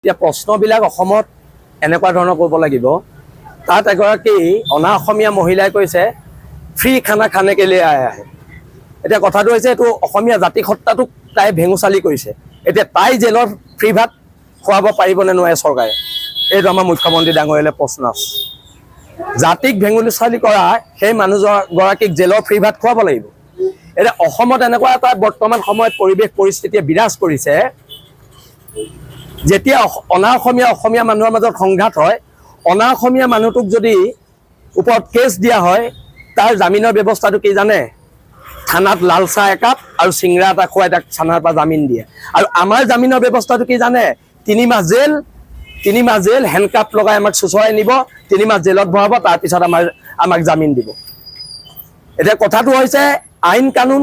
এতিয়া প্ৰশ্নবিলাক অসমত এনেকুৱা ধৰণৰ কৰিব লাগিব। তাত এগৰাকী অনা অসমীয়া মহিলাই কৈছে ফ্ৰী খানা খানে কে লিয়ে আয়া হে। এতিয়া কথাটো হৈছে এইটো অসমীয়া জাতিসত্তাটোক তাই ভেঙুচালি কৰিছে। এতিয়া তাই জেলৰ ফ্ৰী ভাত খুৱাব পাৰিবনে নোৱাৰে চৰকাৰে, এইটো আমাৰ মুখ্যমন্ত্ৰী ডাঙৰীয়ালে প্ৰশ্ন আছে। জাতিক ভেঙুচালি কৰা সেই মানুহগৰাকীক জেলৰ ফ্ৰী ভাত খুৱাব লাগিব। এতিয়া অসমত এনেকুৱা এটা বৰ্তমান সময়ত পৰিৱেশ পৰিস্থিতিয়ে বিৰাজ কৰিছে, যেতিয়া অনা অসমীয়া মানুহৰ মাজত সংঘাত হয়, অনা অসমীয়া মানুহটোক যদি ওপৰত কেছ দিয়া হয়, তাৰ জামিনৰ ব্যৱস্থাটো কি জানে? থানাত লাল চাহ একাপ আৰু চিংৰা এটা খুৱাই তাক থানাৰ পৰা জামিন দিয়ে। আৰু আমাৰ জামিনৰ ব্যৱস্থাটো কি জানে? 3 মাহ জেল হেণ্ডকাপ লগাই আমাক চুচৰাই নিব, 3 মাহ জেলত ভৰাব, তাৰপিছত আমাক জামিন দিব। এতিয়া কথাটো হৈছে আইন কানুন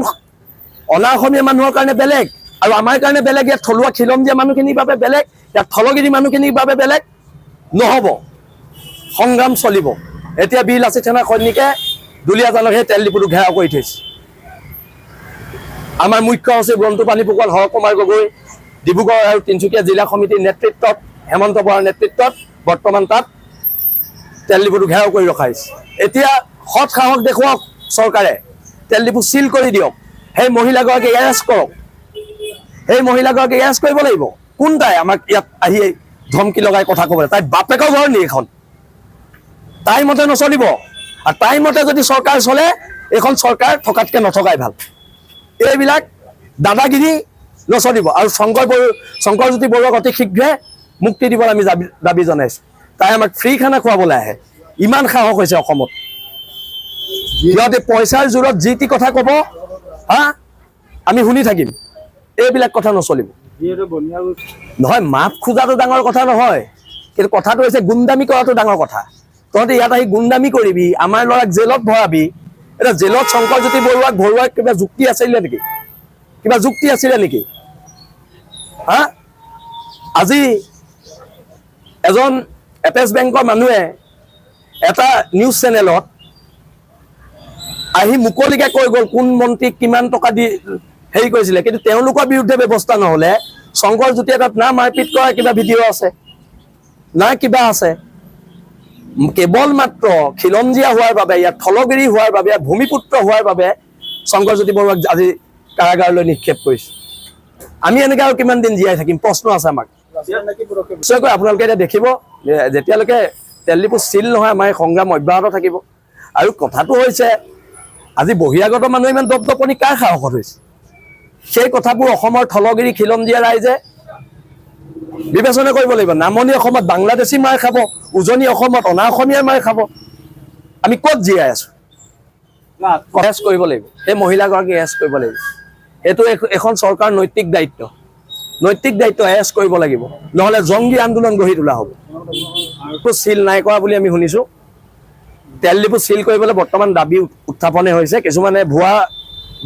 অনা অসমীয়া মানুহৰ কাৰণে বেলেগ আৰু আমাৰ কাৰণে বেলেগ। ইয়াত থলুৱা খিলঞ্জীয়া মানুহখিনিৰ বাবে বেলেগ, ইয়াত থলগিৰি মানুহখিনিৰ বাবে বেলেগ নহ'ব। সংগ্ৰাম চলিব। এতিয়া বীৰ লাচিত সেনা সৈনিকে দুলীয়াজানৰ সেই তেল ডিপুটো ঘেৰাও কৰি থৈছে। আমাৰ মুখ্য সচিব ৰন্তুপানী ফুকন, হৰকুমাৰ গগৈ, ডিব্ৰুগড় আৰু তিনিচুকীয়া জিলা সমিতিৰ নেতৃত্বত, হেমন্ত বৰাৰ নেতৃত্বত বৰ্তমান তাত তেল ডিপুটো ঘেৰাও কৰি ৰখা হৈছে। এতিয়া সৎ সাহস দেখুৱাওক চৰকাৰে, তেল ডিপু চিল কৰি দিয়ক, সেই মহিলাগৰাকীক এৰেষ্ট কৰক। সেই মহিলাগৰাকীক এৰেষ্ট কৰিব লাগিব। কোন তাই আমাক ইয়াত আহি ধমকি লগাই কথা ক'বলৈ? তাই বাপেকৰ ঘৰ নি এইখন? তাইৰ মতে নচলিব। আৰু তাইৰ মতে যদি চৰকাৰ চলে, এইখন চৰকাৰ থকাতকৈ নথকাই ভাল। এইবিলাক দাদাগিৰি নচলিব। আৰু শংকৰজ্যোতি বৰুৱাক অতি শীঘ্ৰে মুক্তি দিবলৈ আমি দাবী জনাইছোঁ। তাই আমাক ফ্ৰী খানা খুৱাবলৈ আহে। ইমান সাহস হৈছে অসমত। সিহঁতে পইচাৰ জোৰত যি টি কথা ক'ব, আমি শুনি থাকিম। এইবিলাক কথা নচলিব। নহয়, মাফ খোজাটো ডাঙৰ কথা নহয়, কিন্তু কথাটো হৈছে গুণ্ডামি কৰাটো ডাঙৰ কথা। তহঁতে ইয়াত আহি গুণ্ডামি কৰিবি, আমাৰ ল'ৰাক জেলত ভৰাবি। এতিয়া জেলত শংকৰজ্যোতি বৰুৱাক ভৰোৱাৰ কিবা যুক্তি আছিলে নেকি? কিবা যুক্তি আছিলে নেকি? আজি এজন এপেচ বেংকৰ মানুহে এটা নিউজ চেনেলত আহি মুকলিকে কৈ গ'ল কোন মন্ত্ৰীক কিমান টকা দি হেৰি কৰিছিলে, কিন্তু তেওঁলোকৰ বিৰুদ্ধে ব্যৱস্থা নহ'লে শংকৰজ্যোতিয়ে তাত না মাৰপিট কৰা কিবা ভিডিঅ' আছে, না কিবা আছে। কেৱল মাত্ৰ খিলঞ্জীয়া হোৱাৰ বাবে, ইয়াত থলগিৰি হোৱাৰ বাবে, ভূমিপুত্ৰ হোৱাৰ বাবে শংকৰজ্যোতি বৰুৱাক আজি কাৰাগাৰলৈ নিক্ষেপ কৰিছে। আমি এনেকৈ আৰু কিমান দিন জীয়াই থাকিম? প্ৰশ্ন আছে আমাক। নিশ্চয়কৈ আপোনালোকে এতিয়া দেখিব, যেতিয়ালৈকে তেল ডিপু চিল নহয় আমাৰ সংগ্ৰাম অব্যাহত থাকিব। আৰু কথাটো হৈছে আজি বহিৰাগত মানুহ ইমান দপদপনি কাৰ সাহসত হৈছে? সেই কথাবোৰ অসমৰ থলগিৰি খিলঞ্জীয়া ৰাইজে বিবেচনা কৰিব লাগিব। নামনি অসমত বাংলাদেশী মাৰ খাব, উজনি অসমত অনা অসমীয়াৰ মাৰ খাব। আমি ক'ত জীয়াই আছো? এৰেষ্ট কৰিব লাগিব, সেই মহিলাগৰাকীক এৰেষ্ট কৰিব লাগিব। এইটো এখন চৰকাৰ নৈতিক দায়িত্ব, এৰেষ্ট কৰিব লাগিব, নহ'লে জংগী আন্দোলন গঢ়ি তোলা হ'ব। চিল নাই কৰা বুলি আমি শুনিছোঁ। তেল ডিপু চিল কৰিবলৈ বৰ্তমান দাবী উত্থাপনে হৈছে। কিছুমানে ভুৱা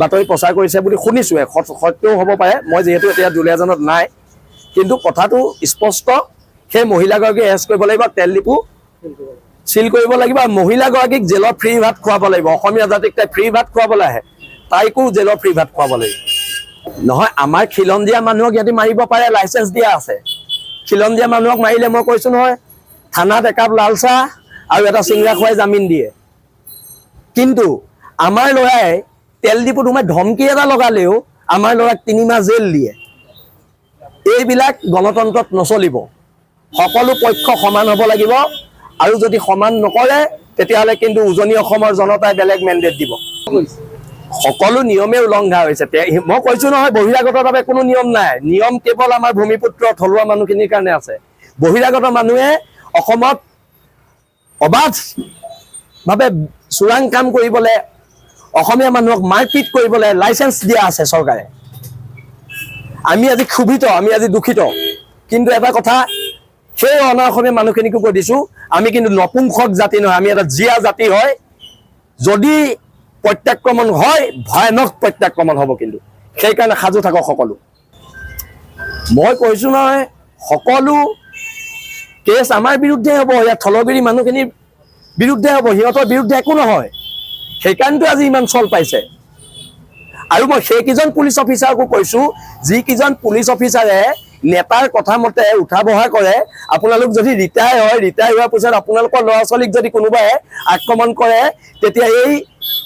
বাতৰি প্ৰচাৰ কৰিছে বুলি শুনিছোঁ, সত্যও হ'ব পাৰে। মই যিহেতু এতিয়া দুলীয়াজানত নাই, কিন্তু কথাটো স্পষ্ট, সেই মহিলাগৰাকীক এৰেষ্ট কৰিব লাগিব, তেল ডিপু চিল কৰিব লাগিব, আৰু মহিলাগৰাকীক জেলত ফ্ৰী ভাত খুৱাব লাগিব। অসমীয়া জাতিক তাই ফ্ৰী ভাত খুৱাবলৈ আহে, তাইকো জেলত ফ্ৰী ভাত খুৱাব লাগিব। নহয়, আমাৰ খিলঞ্জীয়া মানুহক সিহঁতি মাৰিব পাৰে, লাইচেঞ্চ দিয়া আছে। খিলঞ্জীয়া মানুহক মাৰিলে মই কৈছোঁ নহয়, থানাত একাপ লাল চাহ আৰু এটা চিংৰা খুৱাই জামিন দিয়ে। কিন্তু আমাৰ ল'ৰাই তেল ডিপুত সোমাই ধমকি এটা লগালেও আমাৰ ল'ৰাক 3 মাহ জেল দিয়ে। এইবিলাক গণতন্ত্ৰত নচলিব। সকলো পক্ষ সমান হ'ব লাগিব, আৰু যদি সমান নকৰে তেতিয়াহ'লে কিন্তু উজনি অসমৰ জনতাই বেলেগ মেণ্ডেট দিব। সকলো নিয়মে উলংঘা হৈছে। মই কৈছোঁ নহয়, বহিৰাগতভাৱে কোনো নিয়ম নাই। নিয়ম কেৱল আমাৰ ভূমিপুত্ৰ থলুৱা মানুহখিনিৰ কাৰণে আছে। বহিৰাগত মানুহে অসমত অবাধভাৱে চোৰাং কাম কৰিবলৈ, অসমীয়া মানুহক মাৰপিট কৰিবলৈ লাইচেঞ্চ দিয়া আছে চৰকাৰে। আমি আজি ক্ষোভিত, আমি আজি দুখিত। কিন্তু এটা কথা, সেই অনা অসমীয়া মানুহখিনিকো কৈ দিছোঁ, আমি কিন্তু নপুংসক জাতি নহয়, আমি এটা জীয়া জাতি হয়। যদি প্ৰত্যাক্ৰমণ হয়, ভয়ানক প্ৰত্যাক্ৰমণ হ'ব, কিন্তু সেইকাৰণে সাজু থাকক সকলো। মই কৈছোঁ নহয়, সকলো কেছ আমাৰ বিৰুদ্ধে হ'ব, ইয়াত থলগিৰি মানুহখিনিৰ বিৰুদ্ধে হ'ব, সিহঁতৰ বিৰুদ্ধে একো নহয়। সেইকাৰণেতো আজি ইমান চল পাইছে। আৰু মই সেইকেইজন পুলিচ অফিচাৰকো কৈছোঁ, যিকেইজন পুলিচ অফিচাৰে নেতাৰ কথা মতে উঠা বহা কৰে আপোনালোক যদি ৰিটায়াৰ হয় ৰিটায়াৰ হোৱাৰ পিছত আপোনালোকৰ ল'ৰা ছোৱালীক যদি কোনোবাই আক্ৰমণ কৰে তেতিয়া এই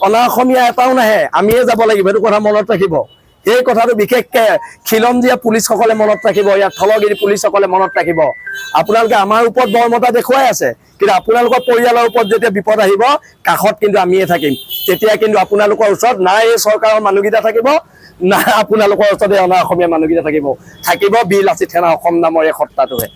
অনা অসমীয়া এটাও নাহে আমিয়ে যাব লাগিব এইটো কথা মনত ৰাখিব এই কথাটো বিশেষকে খিলঞ্জীয়া পুলিচসকলে মনত ৰাখিব ইয়াৰ থলগিৰি পুলিচসকলে মনত ৰাখিব আপোনালোকে আমাৰ ওপৰত বৰ্মতা দেখুৱাই আছে কিন্তু আপোনালোকৰ পৰিয়ালৰ ওপৰত যেতিয়া বিপদ আহিব কাষত কিন্তু আমিয়ে থাকিম তেতিয়া কিন্তু আপোনালোকৰ ওচৰত না এই চৰকাৰৰ মানুহকেইটা থাকিব না আপোনালোকৰ ওচৰতে অনা অসমীয়া মানুহকেইটা থাকিব বীৰ লাচিত সেনা অসম নামৰ এই সত্তাটোহে